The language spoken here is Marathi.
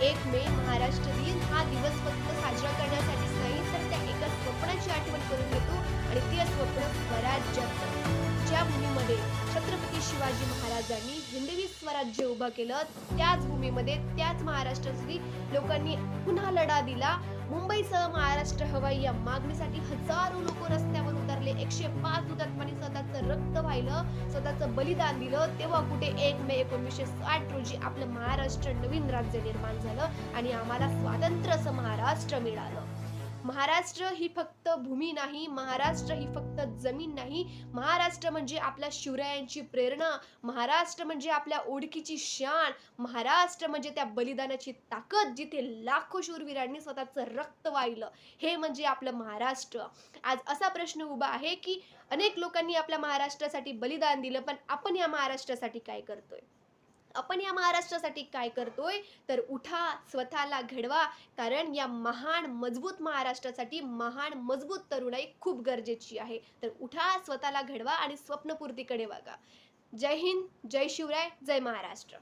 1 मे महाराष्ट्र दिन हा दिवस फक्त साजरा करण्यासाठीच नाही, तर त्या एका स्वप्नाची आठवण करून देतो आणि ते स्वप्न स्वराज्याचं. ज्या भूमीमध्ये छत्रपती शिवाजी महाराजांनी हिंदवी स्वराज्य उभं केलं, त्याच भूमीमध्ये, त्याच महाराष्ट्रासाठी लोकांनी पुन्हा लढा दिला. मुंबईसह महाराष्ट्र हवाई या मागणीसाठी हजारो लोक रस्त्यावर उतरले. 105 हुतात्म्यांनी स्वतःचं रक्त वाहिलं, स्वतःचं बलिदान दिलं. तेव्हा कुठे 1 मे 1960 रोजी आपलं महाराष्ट्र नवीन राज्य निर्माण झालं आणि आम्हाला स्वातंत्र्य असं महाराष्ट्र मिळालं. महाराष्ट्र ही फक्त भूमी नाही, महाराष्ट्र ही फक्त जमीन नाही, महाराष्ट्र म्हणजे आपल्या शिवरायांची प्रेरणा, महाराष्ट्र म्हणजे आपल्या ओळखीची शान, महाराष्ट्र म्हणजे त्या बलिदानाची ताकद, जिथे लाखो शूरवीरांनी स्वतःचं रक्त वाहिलं. हे म्हणजे आपलं महाराष्ट्र. आज असा प्रश्न उभा आहे, की अनेक लोकांनी आपल्या महाराष्ट्रासाठी बलिदान दिलं, पण आपण या महाराष्ट्रासाठी काय करतोय? आपण या महाराष्ट्रासाठी काय करतोय? तर उठा, स्वतःला घडवा. कारण या महान मजबूत महाराष्ट्रासाठी महान मजबूत तरुणाई खूप गरजेची आहे. तर उठा, स्वतःला घडवा आणि स्वप्नपूर्तीकडे वागा. जय हिंद, जय शिवराय, जय महाराष्ट्र.